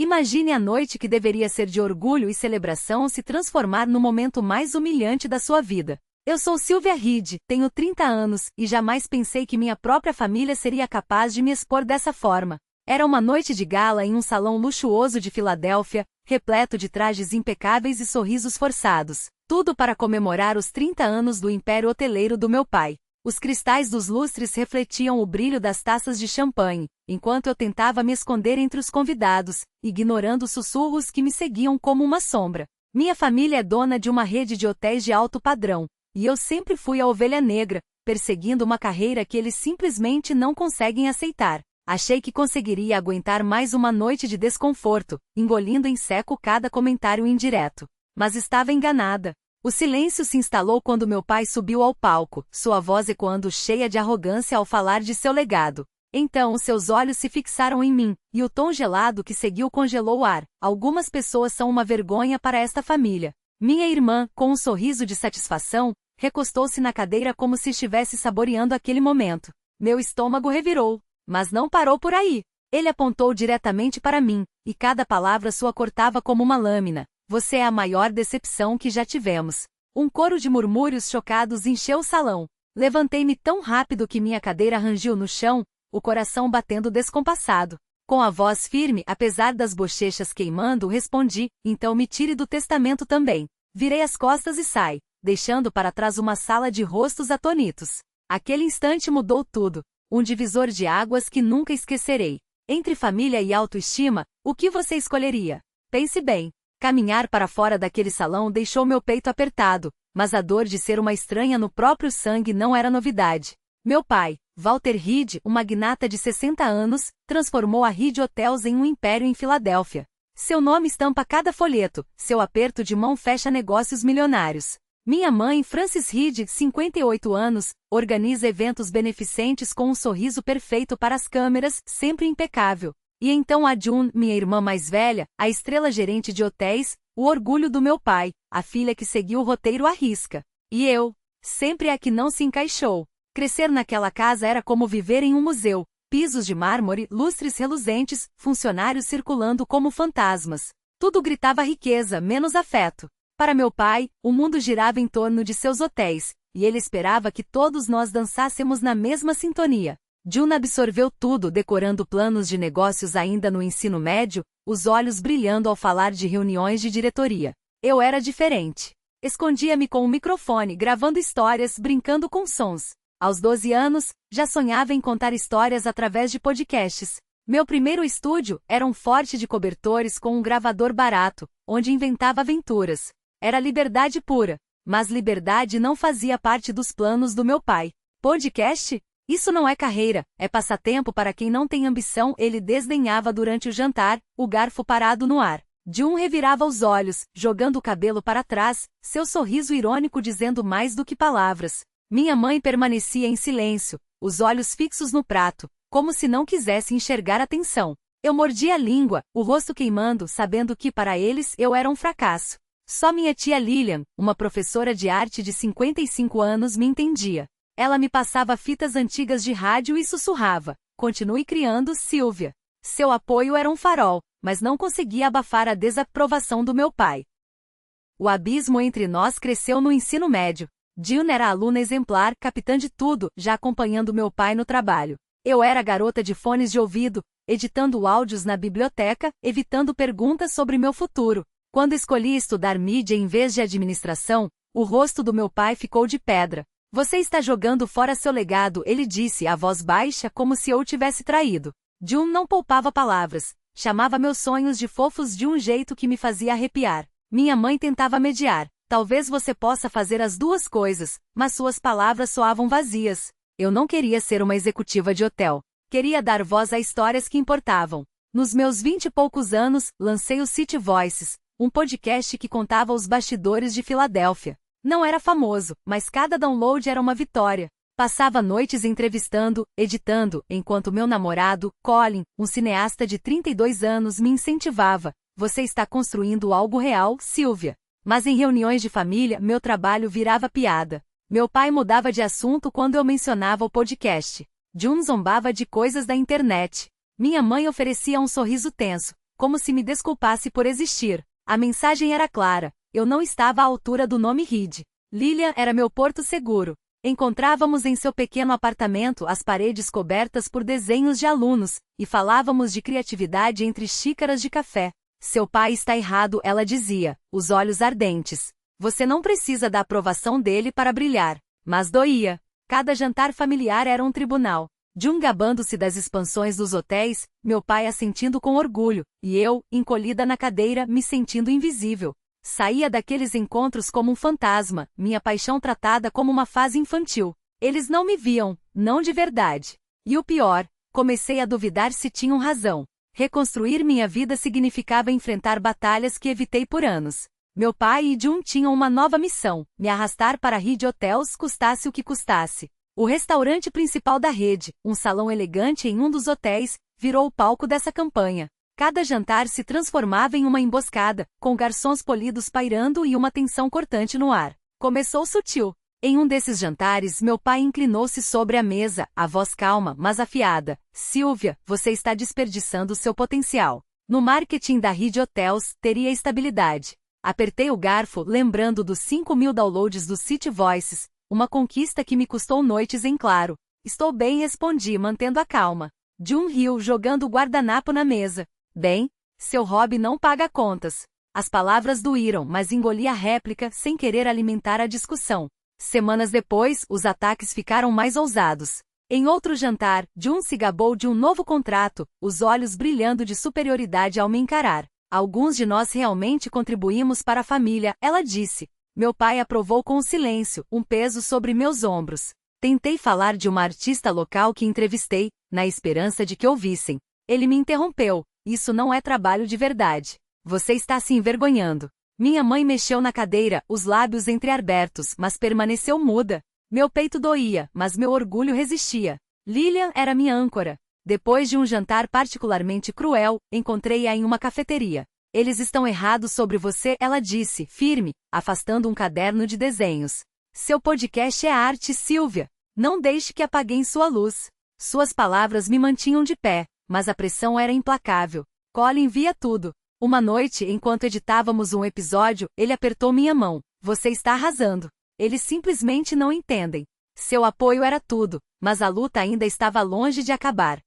Imagine a noite que deveria ser de orgulho e celebração se transformar no momento mais humilhante da sua vida. Eu sou Sylvia Reed, tenho 30 anos, e jamais pensei que minha própria família seria capaz de me expor dessa forma. Era uma noite de gala em um salão luxuoso de Filadélfia, repleto de trajes impecáveis e sorrisos forçados. Tudo para comemorar os 30 anos do império hoteleiro do meu pai. Os cristais dos lustres refletiam o brilho das taças de champanhe, enquanto eu tentava me esconder entre os convidados, ignorando os sussurros que me seguiam como uma sombra. Minha família é dona de uma rede de hotéis de alto padrão, e eu sempre fui a ovelha negra, perseguindo uma carreira que eles simplesmente não conseguem aceitar. Achei que conseguiria aguentar mais uma noite de desconforto, engolindo em seco cada comentário indireto. Mas estava enganada. O silêncio se instalou quando meu pai subiu ao palco, sua voz ecoando cheia de arrogância ao falar de seu legado. Então seus olhos se fixaram em mim, e o tom gelado que seguiu congelou o ar. Algumas pessoas são uma vergonha para esta família. Minha irmã, com um sorriso de satisfação, recostou-se na cadeira como se estivesse saboreando aquele momento. Meu estômago revirou. Mas não parou por aí. Ele apontou diretamente para mim, e cada palavra sua cortava como uma lâmina. Você é a maior decepção que já tivemos. Um coro de murmúrios chocados encheu o salão. Levantei-me tão rápido que minha cadeira rangiu no chão, o coração batendo descompassado. Com a voz firme, apesar das bochechas queimando, respondi, então me tire do testamento também. Virei as costas e saí, deixando para trás uma sala de rostos atônitos. Aquele instante mudou tudo. Um divisor de águas que nunca esquecerei. Entre família e autoestima, o que você escolheria? Pense bem. Caminhar para fora daquele salão deixou meu peito apertado, mas a dor de ser uma estranha no próprio sangue não era novidade. Meu pai, Walter Reed, um magnata de 60 anos, transformou a Reed Hotels em um império em Filadélfia. Seu nome estampa cada folheto, seu aperto de mão fecha negócios milionários. Minha mãe, Frances Reed, 58 anos, organiza eventos beneficentes com um sorriso perfeito para as câmeras, sempre impecável. E então a June, minha irmã mais velha, a estrela gerente de hotéis, o orgulho do meu pai, a filha que seguiu o roteiro à risca. E eu, sempre a que não se encaixou. Crescer naquela casa era como viver em um museu, pisos de mármore, lustres reluzentes, funcionários circulando como fantasmas. Tudo gritava riqueza, menos afeto. Para meu pai, o mundo girava em torno de seus hotéis, e ele esperava que todos nós dançássemos na mesma sintonia. June absorveu tudo, decorando planos de negócios ainda no ensino médio, os olhos brilhando ao falar de reuniões de diretoria. Eu era diferente. Escondia-me com o microfone, gravando histórias, brincando com sons. Aos 12 anos, já sonhava em contar histórias através de podcasts. Meu primeiro estúdio era um forte de cobertores com um gravador barato, onde inventava aventuras. Era liberdade pura, mas liberdade não fazia parte dos planos do meu pai. Podcast? Isso não é carreira, é passatempo para quem não tem ambição. Ele desdenhava durante o jantar, o garfo parado no ar. June revirava os olhos, jogando o cabelo para trás, seu sorriso irônico dizendo mais do que palavras. Minha mãe permanecia em silêncio, os olhos fixos no prato, como se não quisesse enxergar a tensão. Eu mordia a língua, o rosto queimando, sabendo que para eles eu era um fracasso. Só minha tia Lillian, uma professora de arte de 55 anos, me entendia. Ela me passava fitas antigas de rádio e sussurrava: continue criando, Sylvia. Seu apoio era um farol, mas não conseguia abafar a desaprovação do meu pai. O abismo entre nós cresceu no ensino médio. June era aluna exemplar, capitã de tudo, já acompanhando meu pai no trabalho. Eu era garota de fones de ouvido, editando áudios na biblioteca, evitando perguntas sobre meu futuro. Quando escolhi estudar mídia em vez de administração, o rosto do meu pai ficou de pedra. Você está jogando fora seu legado, ele disse a voz baixa como se eu o tivesse traído. June não poupava palavras, chamava meus sonhos de fofos de um jeito que me fazia arrepiar. Minha mãe tentava mediar. Talvez você possa fazer as duas coisas, mas suas palavras soavam vazias. Eu não queria ser uma executiva de hotel. Queria dar voz a histórias que importavam. Nos meus 20 e poucos anos, lancei o City Voices, um podcast que contava os bastidores de Filadélfia. Não era famoso, mas cada download era uma vitória. Passava noites entrevistando, editando, enquanto meu namorado, Colin, um cineasta de 32 anos, me incentivava. Você está construindo algo real, Sylvia. Mas em reuniões de família, meu trabalho virava piada. Meu pai mudava de assunto quando eu mencionava o podcast. June zombava de coisas da internet. Minha mãe oferecia um sorriso tenso. como se me desculpasse por existir. A mensagem era clara, eu não estava à altura do nome Reed. Lilian era meu porto seguro. Encontrávamos em seu pequeno apartamento as paredes cobertas por desenhos de alunos, e falávamos de criatividade entre xícaras de café. Seu pai está errado, ela dizia, os olhos ardentes. Você não precisa da aprovação dele para brilhar. Mas doía. Cada jantar familiar era um tribunal. Jun gabando-se das expansões dos hotéis, meu pai assentindo com orgulho, e eu, encolhida na cadeira, me sentindo invisível. Saía daqueles encontros como um fantasma, minha paixão tratada como uma fase infantil. Eles não me viam, não de verdade. E o pior, comecei a duvidar se tinham razão. Reconstruir minha vida significava enfrentar batalhas que evitei por anos. Meu pai e Jun tinham uma nova missão, me arrastar para Reed Hotels custasse o que custasse. O restaurante principal da rede, um salão elegante em um dos hotéis, virou o palco dessa campanha. Cada jantar se transformava em uma emboscada, com garçons polidos pairando e uma tensão cortante no ar. Começou sutil. Em um desses jantares, meu pai inclinou-se sobre a mesa, a voz calma, mas afiada. Sylvia, você está desperdiçando seu potencial. No marketing da Reed Hotels, teria estabilidade. Apertei o garfo, lembrando dos 5.000 downloads do City Voices, uma conquista que me custou noites em claro. Estou bem, respondi, mantendo a calma. Jun riu, jogando o guardanapo na mesa. Bem, seu hobby não paga contas. As palavras doíram, mas engoli a réplica sem querer alimentar a discussão. Semanas depois, os ataques ficaram mais ousados. Em outro jantar, Jun se gabou de um novo contrato, os olhos brilhando de superioridade ao me encarar. Alguns de nós realmente contribuímos para a família, ela disse. Meu pai aprovou com o silêncio, um peso sobre meus ombros. Tentei falar de uma artista local que entrevistei, na esperança de que ouvissem. Ele me interrompeu. Isso não é trabalho de verdade. Você está se envergonhando. Minha mãe mexeu na cadeira, os lábios entreabertos, mas permaneceu muda. Meu peito doía, mas meu orgulho resistia. Lilian era minha âncora. Depois de um jantar particularmente cruel, encontrei-a em uma cafeteria. Eles estão errados sobre você, ela disse, firme, afastando um caderno de desenhos. Seu podcast é arte, Sylvia. Não deixe que apaguem sua luz. Suas palavras me mantinham de pé, mas a pressão era implacável. Colin via tudo. Uma noite, enquanto editávamos um episódio, ele apertou minha mão. Você está arrasando. Eles simplesmente não entendem. Seu apoio era tudo, mas a luta ainda estava longe de acabar.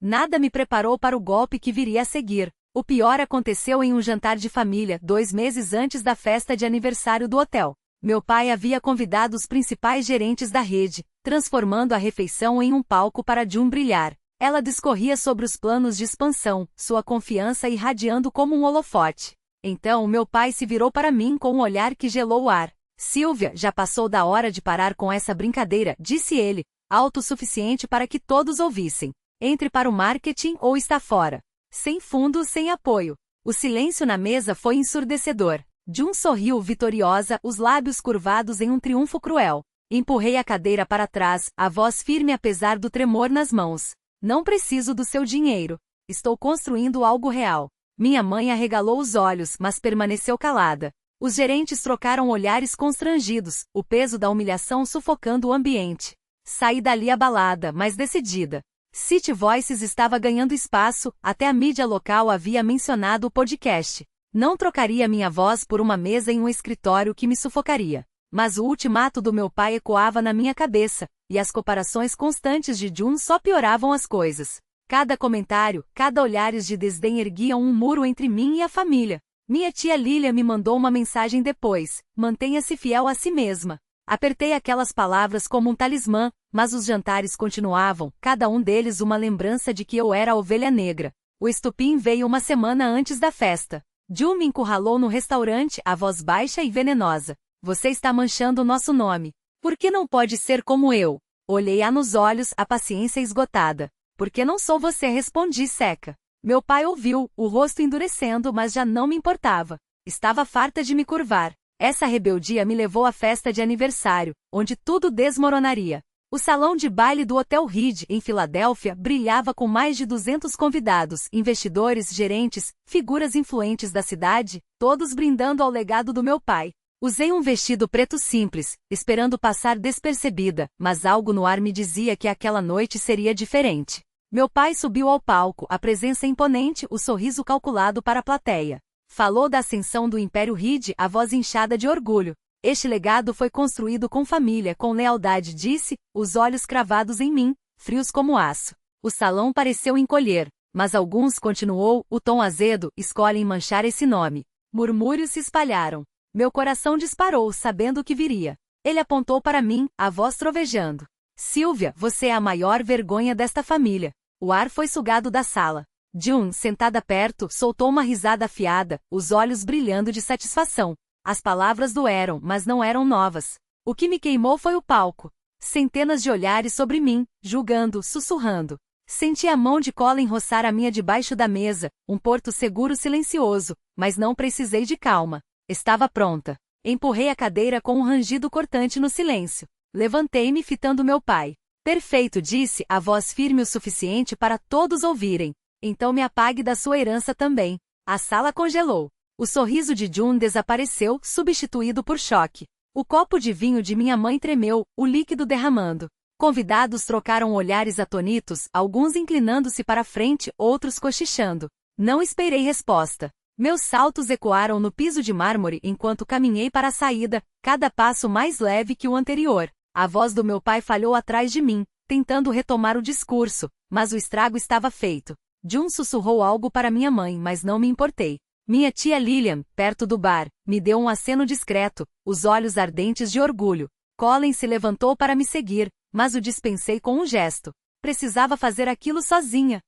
Nada me preparou para o golpe que viria a seguir. O pior aconteceu em um jantar de família, 2 meses antes da festa de aniversário do hotel. Meu pai havia convidado os principais gerentes da rede, transformando a refeição em um palco para Jun brilhar. Ela discorria sobre os planos de expansão, sua confiança irradiando como um holofote. Então meu pai se virou para mim com um olhar que gelou o ar. Sylvia, já passou da hora de parar com essa brincadeira, disse ele, alto o suficiente para que todos ouvissem. Entre para o marketing ou está fora. Sem fundo, sem apoio. O silêncio na mesa foi ensurdecedor. Jun sorriu vitoriosa, os lábios curvados em um triunfo cruel. Empurrei a cadeira para trás, a voz firme apesar do tremor nas mãos. Não preciso do seu dinheiro. Estou construindo algo real. Minha mãe arregalou os olhos, mas permaneceu calada. Os gerentes trocaram olhares constrangidos, o peso da humilhação sufocando o ambiente. Saí dali abalada, mas decidida. City Voices estava ganhando espaço, até a mídia local havia mencionado o podcast. Não trocaria minha voz por uma mesa em um escritório que me sufocaria. Mas o ultimato do meu pai ecoava na minha cabeça, e as comparações constantes de Jun só pioravam as coisas. Cada comentário, cada olhares de desdém erguiam um muro entre mim e a família. Minha tia Lilia me mandou uma mensagem depois, mantenha-se fiel a si mesma. Apertei aquelas palavras como um talismã, mas os jantares continuavam, cada um deles uma lembrança de que eu era a ovelha negra. O estupim veio uma semana antes da festa. Jun me encurralou no restaurante, a voz baixa e venenosa. Você está manchando o nosso nome. Por que não pode ser como eu? Olhei-a nos olhos, a paciência esgotada. Porque não sou você, respondi seca. Meu pai ouviu, o rosto endurecendo, mas já não me importava. Estava farta de me curvar. Essa rebeldia me levou à festa de aniversário, onde tudo desmoronaria. O salão de baile do Hotel Reed, em Filadélfia, brilhava com mais de 200 convidados, investidores, gerentes, figuras influentes da cidade, todos brindando ao legado do meu pai. Usei um vestido preto simples, esperando passar despercebida, mas algo no ar me dizia que aquela noite seria diferente. Meu pai subiu ao palco, a presença imponente, o sorriso calculado para a plateia. Falou da ascensão do Império Reed, a voz inchada de orgulho. Este legado foi construído com família, com lealdade, disse, os olhos cravados em mim, frios como aço. O salão pareceu encolher, mas alguns, continuou, o tom azedo, escolhem manchar esse nome. Murmúrios se espalharam. Meu coração disparou, sabendo o que viria. Ele apontou para mim, a voz trovejando. Sylvia, você é a maior vergonha desta família. O ar foi sugado da sala. June, sentada perto, soltou uma risada afiada, os olhos brilhando de satisfação. As palavras doeram, mas não eram novas. O que me queimou foi o palco. Centenas de olhares sobre mim, julgando, sussurrando. Senti a mão de Colin roçar a minha debaixo da mesa, um porto seguro silencioso, mas não precisei de calma. Estava pronta. Empurrei a cadeira com um rangido cortante no silêncio. Levantei-me fitando meu pai. Perfeito, disse, a voz firme o suficiente para todos ouvirem. Então me apague da sua herança também. A sala congelou. O sorriso de June desapareceu, substituído por choque. O copo de vinho de minha mãe tremeu, o líquido derramando. Convidados trocaram olhares atonitos, alguns inclinando-se para frente, outros cochichando. Não esperei resposta. Meus saltos ecoaram no piso de mármore enquanto caminhei para a saída, cada passo mais leve que o anterior. A voz do meu pai falhou atrás de mim, tentando retomar o discurso, mas o estrago estava feito. June sussurrou algo para minha mãe, mas não me importei. Minha tia Lillian, perto do bar, me deu um aceno discreto, os olhos ardentes de orgulho. Colin se levantou para me seguir, mas o dispensei com um gesto. Precisava fazer aquilo sozinha.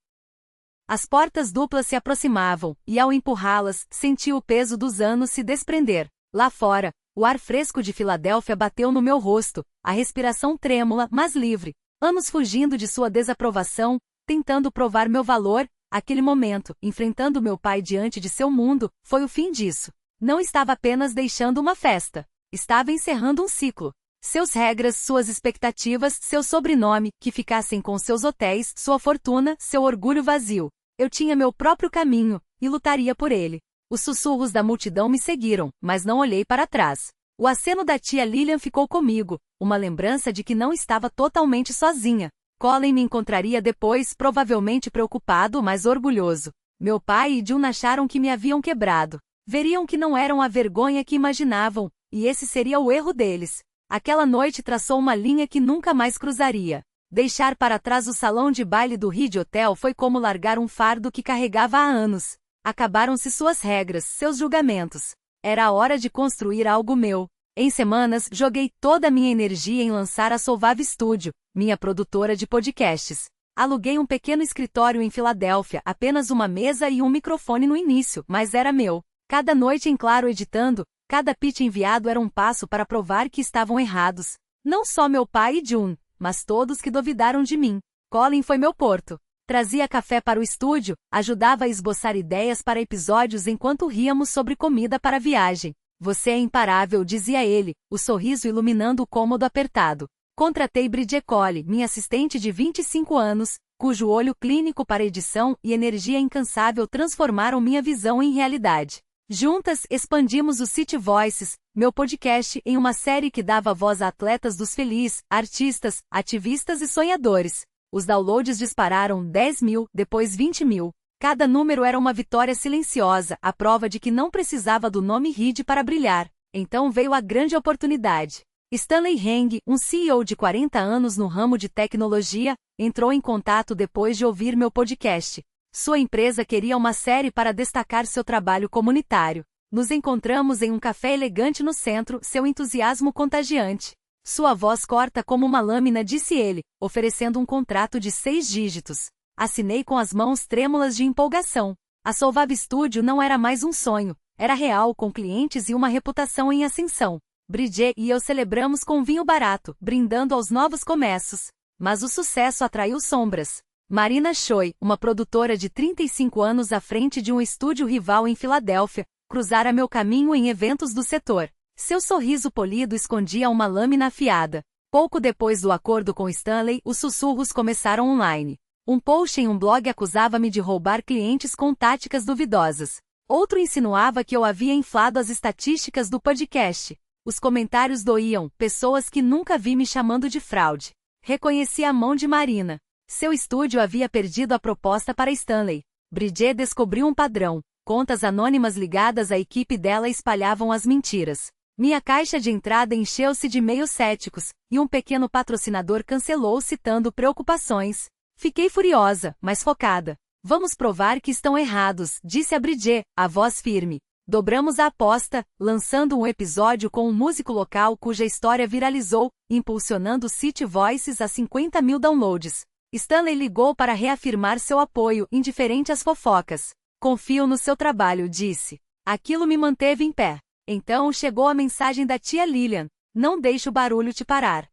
As portas duplas se aproximavam, e ao empurrá-las, senti o peso dos anos se desprender. Lá fora, o ar fresco de Filadélfia bateu no meu rosto, a respiração trêmula, mas livre. Anos fugindo de sua desaprovação, tentando provar meu valor. Aquele momento, enfrentando meu pai diante de seu mundo, foi o fim disso. Não estava apenas deixando uma festa. Estava encerrando um ciclo. Suas regras, suas expectativas, seu sobrenome, que ficassem com seus hotéis, sua fortuna, seu orgulho vazio. Eu tinha meu próprio caminho, e lutaria por ele. Os sussurros da multidão me seguiram, mas não olhei para trás. O aceno da tia Lillian ficou comigo, uma lembrança de que não estava totalmente sozinha. Colin me encontraria depois, provavelmente preocupado, mas orgulhoso. Meu pai e June acharam que me haviam quebrado. Veriam que não eram a vergonha que imaginavam, e esse seria o erro deles. Aquela noite traçou uma linha que nunca mais cruzaria. Deixar para trás o salão de baile do Reed Hotel foi como largar um fardo que carregava há anos. Acabaram-se suas regras, seus julgamentos. Era a hora de construir algo meu. Em semanas, joguei toda a minha energia em lançar a Solvave Studio, minha produtora de podcasts. Aluguei um pequeno escritório em Filadélfia, apenas uma mesa e um microfone no início, mas era meu. Cada noite em claro editando, cada pitch enviado era um passo para provar que estavam errados. Não só meu pai e June, mas todos que duvidaram de mim. Colin foi meu porto. Trazia café para o estúdio, ajudava a esboçar ideias para episódios enquanto ríamos sobre comida para a viagem. Você é imparável, dizia ele, o sorriso iluminando o cômodo apertado. Contratei Bridget Cole, minha assistente de 25 anos, cujo olho clínico para edição e energia incansável transformaram minha visão em realidade. Juntas, expandimos o City Voices, meu podcast, em uma série que dava voz a atletas dos Feliz, artistas, ativistas e sonhadores. Os downloads dispararam 10 mil, depois 20 mil. Cada número era uma vitória silenciosa, a prova de que não precisava do nome Reed para brilhar. Então veio a grande oportunidade. Stanley Heng, um CEO de 40 anos no ramo de tecnologia, entrou em contato depois de ouvir meu podcast. Sua empresa queria uma série para destacar seu trabalho comunitário. Nos encontramos em um café elegante no centro, seu entusiasmo contagiante. Sua voz corta como uma lâmina, disse ele, oferecendo um contrato de 6 dígitos. Assinei com as mãos trêmulas de empolgação. A Solvave Studio não era mais um sonho, era real, com clientes e uma reputação em ascensão. Bridget e eu celebramos com vinho barato, brindando aos novos começos. Mas o sucesso atraiu sombras. Marina Choi, uma produtora de 35 anos à frente de um estúdio rival em Filadélfia, cruzara meu caminho em eventos do setor. Seu sorriso polido escondia uma lâmina afiada. Pouco depois do acordo com Stanley, os sussurros começaram online. Um post em um blog acusava-me de roubar clientes com táticas duvidosas. Outro insinuava que eu havia inflado as estatísticas do podcast. Os comentários doíam, pessoas que nunca vi me chamando de fraude. Reconheci a mão de Marina. Seu estúdio havia perdido a proposta para Stanley. Bridget descobriu um padrão. Contas anônimas ligadas à equipe dela espalhavam as mentiras. Minha caixa de entrada encheu-se de e-mails céticos, e um pequeno patrocinador cancelou citando preocupações. Fiquei furiosa, mas focada. Vamos provar que estão errados, disse a Bridget, a voz firme. Dobramos a aposta, lançando um episódio com um músico local cuja história viralizou, impulsionando o City Voices a 50 mil downloads. Stanley ligou para reafirmar seu apoio, indiferente às fofocas. Confio no seu trabalho, disse. Aquilo me manteve em pé. Então chegou a mensagem da tia Lillian. Não deixe o barulho te parar.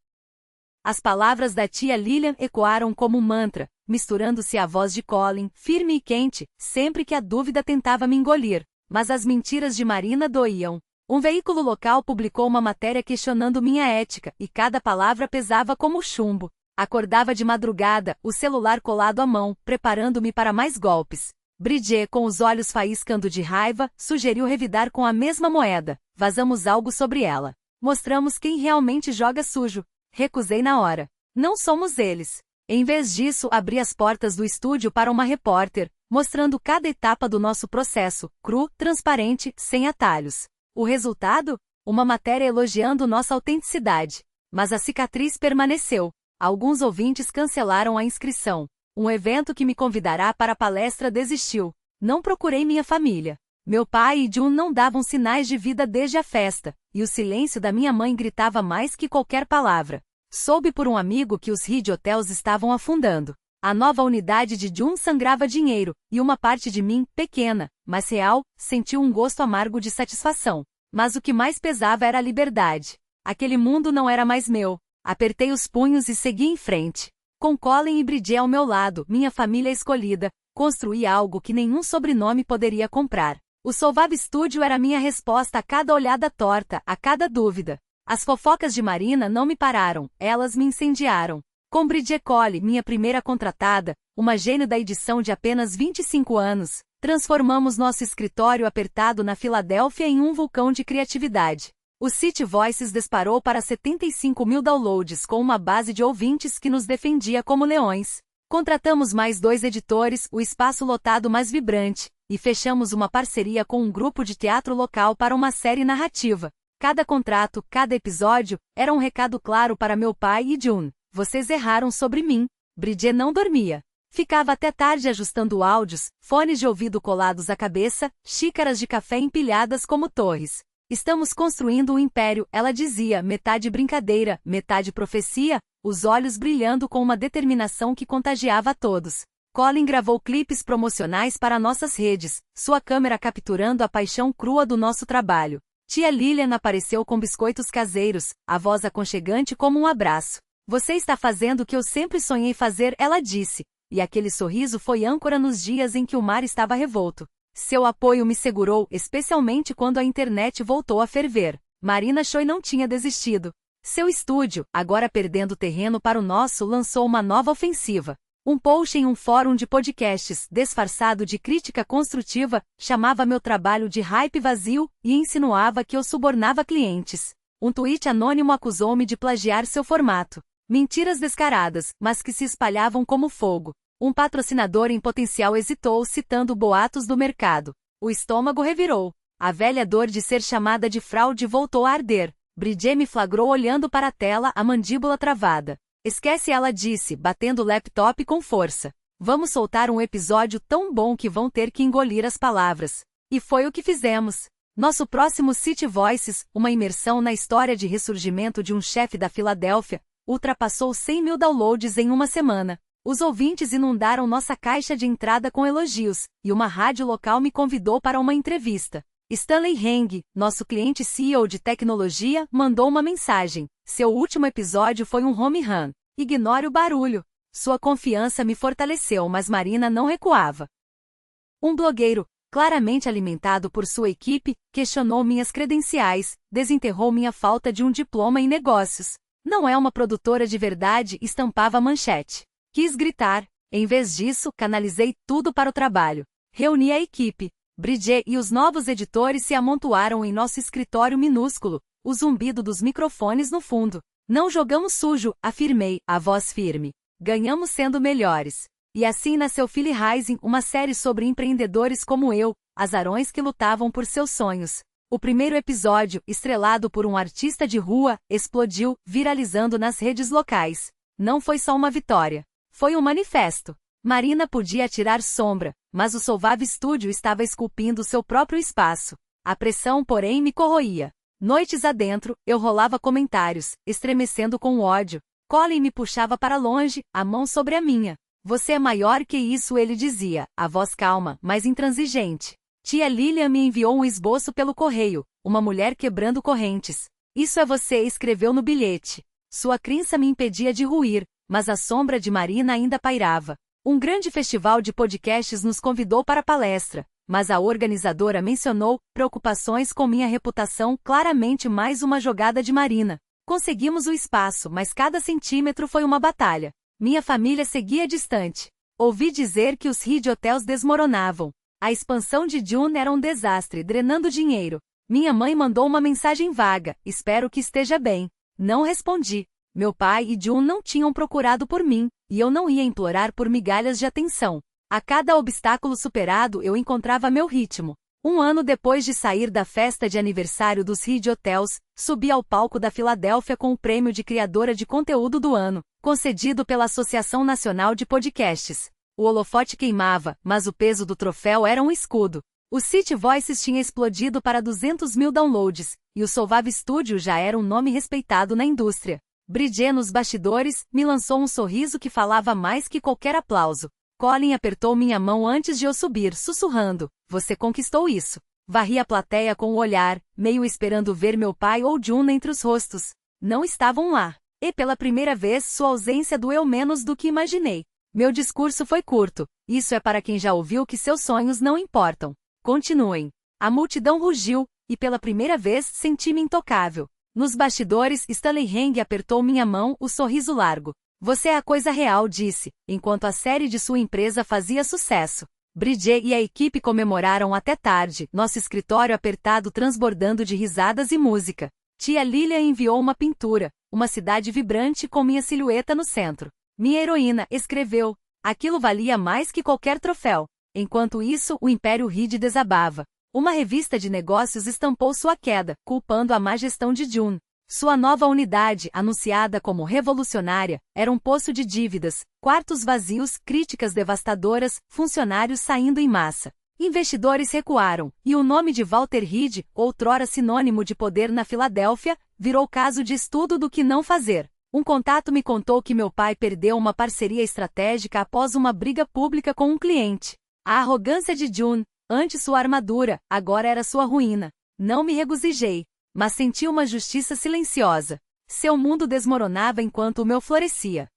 As palavras da tia Lillian ecoaram como um mantra, misturando-se à voz de Colin, firme e quente, sempre que a dúvida tentava me engolir. Mas as mentiras de Marina doíam. Um veículo local publicou uma matéria questionando minha ética, e cada palavra pesava como chumbo. Acordava de madrugada, o celular colado à mão, preparando-me para mais golpes. Bridget, com os olhos faiscando de raiva, sugeriu revidar com a mesma moeda. Vazamos algo sobre ela. Mostramos quem realmente joga sujo. Recusei na hora. Não somos eles. Em vez disso, abri as portas do estúdio para uma repórter, mostrando cada etapa do nosso processo, cru, transparente, sem atalhos. O resultado? Uma matéria elogiando nossa autenticidade. Mas a cicatriz permaneceu. Alguns ouvintes cancelaram a inscrição. Um evento que me convidará para a palestra desistiu. Não procurei minha família. Meu pai e June não davam sinais de vida desde a festa, e o silêncio da minha mãe gritava mais que qualquer palavra. Soube por um amigo que os Reed Hotels estavam afundando. A nova unidade de June sangrava dinheiro, e uma parte de mim, pequena, mas real, sentiu um gosto amargo de satisfação. Mas o que mais pesava era a liberdade. Aquele mundo não era mais meu. Apertei os punhos e segui em frente. Com Colin e Bridget ao meu lado, minha família escolhida, construí algo que nenhum sobrenome poderia comprar. O Solvab Studio era minha resposta a cada olhada torta, a cada dúvida. As fofocas de Marina não me pararam, elas me incendiaram. Com Bridget Cole, minha primeira contratada, uma gênio da edição de apenas 25 anos, transformamos nosso escritório apertado na Filadélfia em um vulcão de criatividade. O City Voices disparou para 75 mil downloads com uma base de ouvintes que nos defendia como leões. Contratamos mais 2 editores, o espaço lotado mais vibrante, e fechamos uma parceria com um grupo de teatro local para uma série narrativa. Cada contrato, cada episódio, era um recado claro para meu pai e June. Vocês erraram sobre mim. Bridget não dormia. Ficava até tarde ajustando áudios, fones de ouvido colados à cabeça, xícaras de café empilhadas como torres. Estamos construindo um império, ela dizia, metade brincadeira, metade profecia, os olhos brilhando com uma determinação que contagiava a todos. Colin gravou clipes promocionais para nossas redes, sua câmera capturando a paixão crua do nosso trabalho. Tia Lillian apareceu com biscoitos caseiros, a voz aconchegante como um abraço. Você está fazendo o que eu sempre sonhei fazer, ela disse, e aquele sorriso foi âncora nos dias em que o mar estava revolto. Seu apoio me segurou, especialmente quando a internet voltou a ferver. Marina Choi não tinha desistido. Seu estúdio, agora perdendo terreno para o nosso, lançou uma nova ofensiva. Um post em um fórum de podcasts, disfarçado de crítica construtiva, chamava meu trabalho de hype vazio e insinuava que eu subornava clientes. Um tweet anônimo acusou-me de plagiar seu formato. Mentiras descaradas, mas que se espalhavam como fogo. Um patrocinador em potencial hesitou citando boatos do mercado. O estômago revirou. A velha dor de ser chamada de fraude voltou a arder. Bridget me flagrou olhando para a tela, a mandíbula travada. Esquece, ela disse, batendo o laptop com força. Vamos soltar um episódio tão bom que vão ter que engolir as palavras. E foi o que fizemos. Nosso próximo City Voices, uma imersão na história de ressurgimento de um chefe da Filadélfia, ultrapassou 100 mil downloads em uma semana. Os ouvintes inundaram nossa caixa de entrada com elogios, e uma rádio local me convidou para uma entrevista. Stanley Heng, nosso cliente CEO de tecnologia, mandou uma mensagem. Seu último episódio foi um home run. Ignore o barulho. Sua confiança me fortaleceu, mas Marina não recuava. Um blogueiro, claramente alimentado por sua equipe, questionou minhas credenciais, desenterrou minha falta de um diploma em negócios. Não é uma produtora de verdade, estampava a manchete. Quis gritar. Em vez disso, canalizei tudo para o trabalho. Reuni a equipe. Bridget e os novos editores se amontoaram em nosso escritório minúsculo, o zumbido dos microfones no fundo. Não jogamos sujo, afirmei, a voz firme. Ganhamos sendo melhores. E assim nasceu Philly Rising, uma série sobre empreendedores como eu, azarões que lutavam por seus sonhos. O primeiro episódio, estrelado por um artista de rua, explodiu, viralizando nas redes locais. Não foi só uma vitória. Foi um manifesto. Marina podia tirar sombra, mas o Solvave Studio estava esculpindo seu próprio espaço. A pressão, porém, me corroía. Noites adentro, eu rolava comentários, estremecendo com ódio. Colin me puxava para longe, a mão sobre a minha. Você é maior que isso, ele dizia, a voz calma, mas intransigente. Tia Lilian me enviou um esboço pelo correio, uma mulher quebrando correntes. Isso é você, escreveu no bilhete. Sua crença me impedia de ruir, mas a sombra de Marina ainda pairava. Um grande festival de podcasts nos convidou para a palestra, mas a organizadora mencionou preocupações com minha reputação, claramente mais uma jogada de Marina. Conseguimos o espaço, mas cada centímetro foi uma batalha. Minha família seguia distante. Ouvi dizer que os Reed Hotels desmoronavam. A expansão de Dune era um desastre, drenando dinheiro. Minha mãe mandou uma mensagem vaga, espero que esteja bem. Não respondi. Meu pai e Dune não tinham procurado por mim, e eu não ia implorar por migalhas de atenção. A cada obstáculo superado eu encontrava meu ritmo. Um ano depois de sair da festa de aniversário dos Reed Hotels, subi ao palco da Filadélfia com o prêmio de Criadora de Conteúdo do Ano, concedido pela Associação Nacional de Podcasts. O holofote queimava, mas o peso do troféu era um escudo. O City Voices tinha explodido para 200 mil downloads, e o Solvave Studio já era um nome respeitado na indústria. Bridget nos bastidores, me lançou um sorriso que falava mais que qualquer aplauso. Colin apertou minha mão antes de eu subir, sussurrando, você conquistou isso. Varri a plateia com o olhar, meio esperando ver meu pai ou Dune entre os rostos. Não estavam lá. E pela primeira vez sua ausência doeu menos do que imaginei. Meu discurso foi curto, isso é para quem já ouviu que seus sonhos não importam. Continuem. A multidão rugiu, e pela primeira vez senti-me intocável. Nos bastidores, Stanley Heng apertou minha mão, o sorriso largo. Você é a coisa real, disse, enquanto a série de sua empresa fazia sucesso. Bridget e a equipe comemoraram até tarde, nosso escritório apertado transbordando de risadas e música. Tia Lilia enviou uma pintura, uma cidade vibrante com minha silhueta no centro. Minha heroína, escreveu. Aquilo valia mais que qualquer troféu. Enquanto isso, o Império Reed desabava. Uma revista de negócios estampou sua queda, culpando a má gestão de Dune. Sua nova unidade, anunciada como revolucionária, era um poço de dívidas, quartos vazios, críticas devastadoras, funcionários saindo em massa. Investidores recuaram, e o nome de Walter Reed, outrora sinônimo de poder na Filadélfia, virou caso de estudo do que não fazer. Um contato me contou que meu pai perdeu uma parceria estratégica após uma briga pública com um cliente. A arrogância de Dune, antes sua armadura, agora era sua ruína. Não me regozijei, mas senti uma justiça silenciosa. Seu mundo desmoronava enquanto o meu florescia.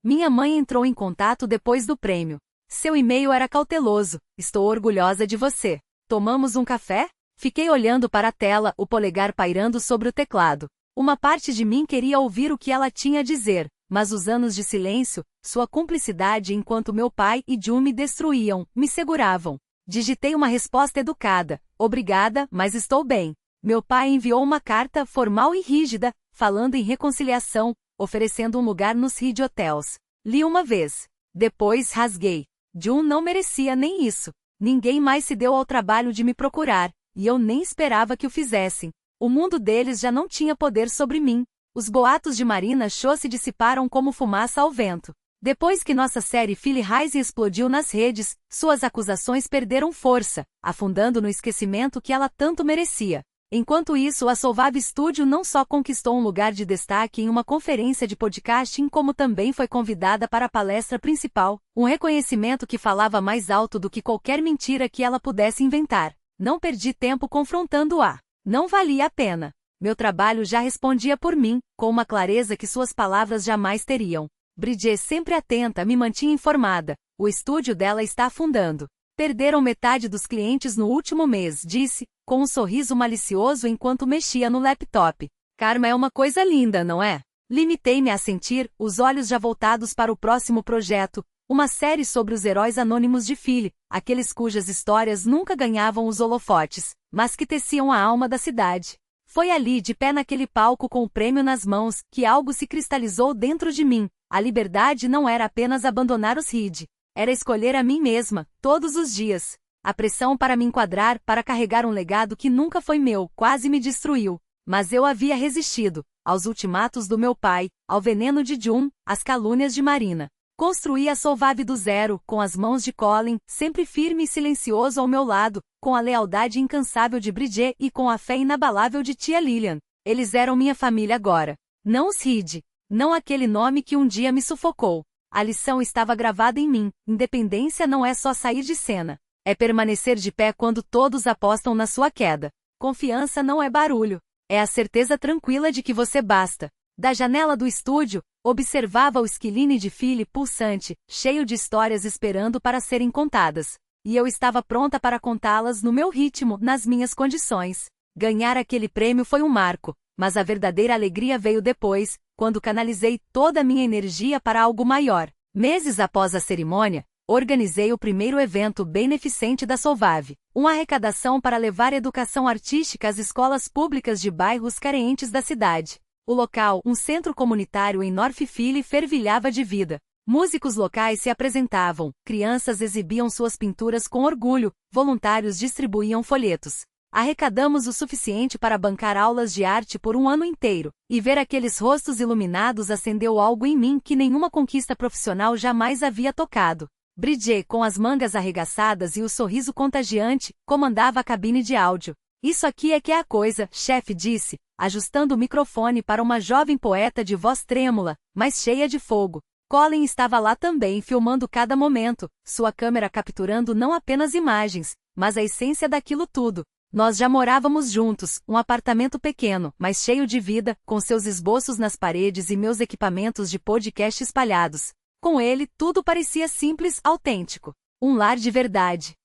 Minha mãe entrou em contato depois do prêmio. Seu e-mail era cauteloso. Estou orgulhosa de você. Tomamos um café? Fiquei olhando para a tela, o polegar pairando sobre o teclado. Uma parte de mim queria ouvir o que ela tinha a dizer, mas os anos de silêncio, sua cumplicidade enquanto meu pai e June me destruíam, me seguravam. Digitei uma resposta educada. Obrigada, mas estou bem. Meu pai enviou uma carta formal e rígida, falando em reconciliação, oferecendo um lugar nos Reed Hotels. Li uma vez. Depois rasguei. June não merecia nem isso. Ninguém mais se deu ao trabalho de me procurar, e eu nem esperava que o fizessem. O mundo deles já não tinha poder sobre mim. Os boatos de Marina Cho se dissiparam como fumaça ao vento. Depois que nossa série Philly Rising explodiu nas redes, suas acusações perderam força, afundando no esquecimento que ela tanto merecia. Enquanto isso, a Solvave Studio não só conquistou um lugar de destaque em uma conferência de podcasting, como também foi convidada para a palestra principal, um reconhecimento que falava mais alto do que qualquer mentira que ela pudesse inventar. Não perdi tempo confrontando-a. Não valia a pena. Meu trabalho já respondia por mim, com uma clareza que suas palavras jamais teriam. Bridget, sempre atenta, me mantinha informada. O estúdio dela está afundando. Perderam metade dos clientes no último mês, disse, com um sorriso malicioso enquanto mexia no laptop. Karma é uma coisa linda, não é? Limitei-me a sentir, os olhos já voltados para o próximo projeto, uma série sobre os heróis anônimos de Philly, aqueles cujas histórias nunca ganhavam os holofotes, mas que teciam a alma da cidade. Foi ali, de pé naquele palco com o prêmio nas mãos, que algo se cristalizou dentro de mim, A liberdade não era apenas abandonar os Reed. Era escolher a mim mesma, todos os dias. A pressão para me enquadrar, para carregar um legado que nunca foi meu, quase me destruiu. Mas eu havia resistido, aos ultimatos do meu pai, ao veneno de Jun, às calúnias de Marina. Construí a Solvave do zero, com as mãos de Colin, sempre firme e silencioso ao meu lado, com a lealdade incansável de Bridget e com a fé inabalável de tia Lillian. Eles eram minha família agora. Não os Reed. Não aquele nome que um dia me sufocou. A lição estava gravada em mim. Independência não é só sair de cena. É permanecer de pé quando todos apostam na sua queda. Confiança não é barulho. É a certeza tranquila de que você basta. Da janela do estúdio, observava o esquiline de Philly pulsante, cheio de histórias esperando para serem contadas. E eu estava pronta para contá-las no meu ritmo, nas minhas condições. Ganhar aquele prêmio foi um marco, mas a verdadeira alegria veio depois, quando canalizei toda a minha energia para algo maior. Meses após a cerimônia, organizei o primeiro evento beneficente da Solvave, uma arrecadação para levar educação artística às escolas públicas de bairros carentes da cidade. O local, um centro comunitário em North Philly, fervilhava de vida. Músicos locais se apresentavam, crianças exibiam suas pinturas com orgulho, voluntários distribuíam folhetos. Arrecadamos o suficiente para bancar aulas de arte por um ano inteiro, e ver aqueles rostos iluminados acendeu algo em mim que nenhuma conquista profissional jamais havia tocado. Bridget, com as mangas arregaçadas e o sorriso contagiante, comandava a cabine de áudio. Isso aqui é que é a coisa, chefe disse, ajustando o microfone para uma jovem poeta de voz trêmula, mas cheia de fogo. Colin estava lá também filmando cada momento, sua câmera capturando não apenas imagens, mas a essência daquilo tudo. Nós já morávamos juntos, um apartamento pequeno, mas cheio de vida, com seus esboços nas paredes e meus equipamentos de podcast espalhados. Com ele, tudo parecia simples, autêntico. Um lar de verdade.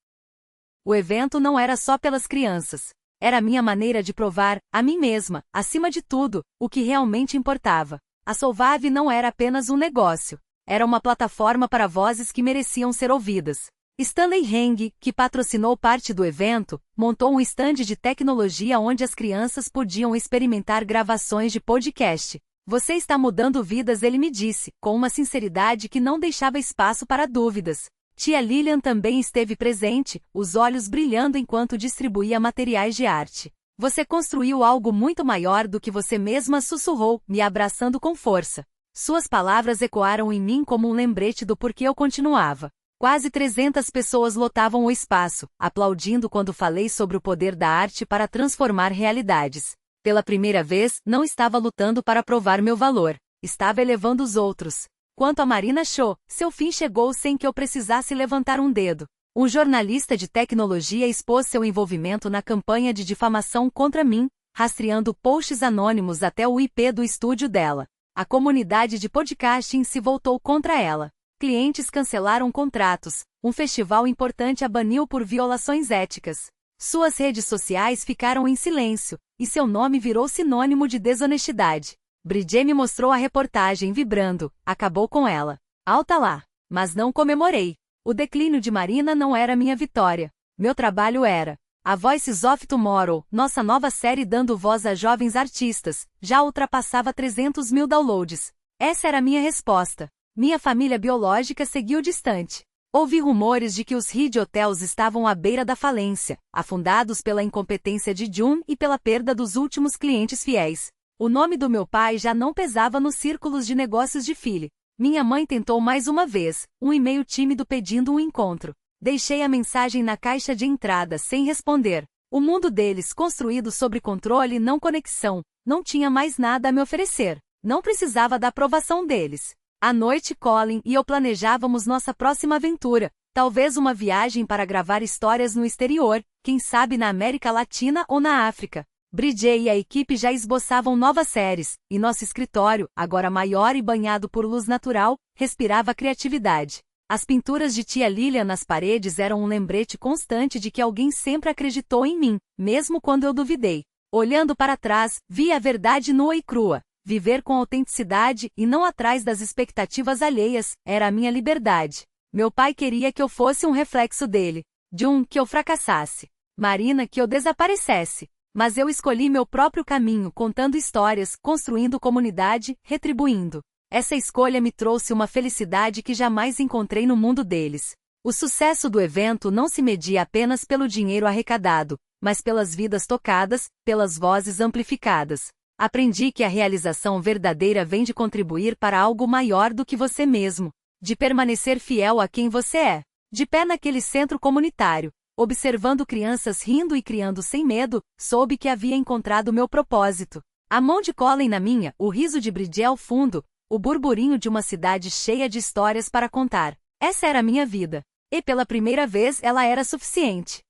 O evento não era só pelas crianças. Era a minha maneira de provar, a mim mesma, acima de tudo, o que realmente importava. A Solvave não era apenas um negócio. Era uma plataforma para vozes que mereciam ser ouvidas. Stanley Heng, que patrocinou parte do evento, montou um estande de tecnologia onde as crianças podiam experimentar gravações de podcast. Você está mudando vidas, ele me disse, com uma sinceridade que não deixava espaço para dúvidas. Tia Lillian também esteve presente, os olhos brilhando enquanto distribuía materiais de arte. Você construiu algo muito maior do que você mesma, sussurrou, me abraçando com força. Suas palavras ecoaram em mim como um lembrete do porquê eu continuava. Quase 300 pessoas lotavam o espaço, aplaudindo quando falei sobre o poder da arte para transformar realidades. Pela primeira vez, não estava lutando para provar meu valor. Estava elevando os outros. Quanto a Marina Cho, seu fim chegou sem que eu precisasse levantar um dedo. Um jornalista de tecnologia expôs seu envolvimento na campanha de difamação contra mim, rastreando posts anônimos até o IP do estúdio dela. A comunidade de podcasting se voltou contra ela. Clientes cancelaram contratos, um festival importante a baniu por violações éticas. Suas redes sociais ficaram em silêncio, e seu nome virou sinônimo de desonestidade. Bridget me mostrou a reportagem vibrando, acabou com ela. Alta lá! Mas não comemorei. O declínio de Marina não era minha vitória. Meu trabalho era. A Voices of Tomorrow, nossa nova série dando voz a jovens artistas, já ultrapassava 300 mil downloads. Essa era a minha resposta. Minha família biológica seguiu distante. Ouvi rumores de que os Reed Hotels estavam à beira da falência, afundados pela incompetência de Jun e pela perda dos últimos clientes fiéis. O nome do meu pai já não pesava nos círculos de negócios de Philly. Minha mãe tentou mais uma vez, um e-mail tímido pedindo um encontro. Deixei a mensagem na caixa de entrada sem responder. O mundo deles, construído sobre controle e não conexão, não tinha mais nada a me oferecer. Não precisava da aprovação deles. À noite, Colin e eu planejávamos nossa próxima aventura, talvez uma viagem para gravar histórias no exterior, quem sabe na América Latina ou na África. Bridget e a equipe já esboçavam novas séries, e nosso escritório, agora maior e banhado por luz natural, respirava criatividade. As pinturas de tia Lillian nas paredes eram um lembrete constante de que alguém sempre acreditou em mim, mesmo quando eu duvidei. Olhando para trás, vi a verdade nua e crua. Viver com autenticidade e não atrás das expectativas alheias, era a minha liberdade. Meu pai queria que eu fosse um reflexo dele. Jun, que eu fracassasse. Marina, que eu desaparecesse. Mas eu escolhi meu próprio caminho, contando histórias, construindo comunidade, retribuindo. Essa escolha me trouxe uma felicidade que jamais encontrei no mundo deles. O sucesso do evento não se media apenas pelo dinheiro arrecadado, mas pelas vidas tocadas, pelas vozes amplificadas. Aprendi que a realização verdadeira vem de contribuir para algo maior do que você mesmo, de permanecer fiel a quem você é. De pé naquele centro comunitário, observando crianças rindo e criando sem medo, soube que havia encontrado meu propósito. A mão de Colin na minha, o riso de Bridget ao fundo, o burburinho de uma cidade cheia de histórias para contar. Essa era a minha vida. E pela primeira vez ela era suficiente.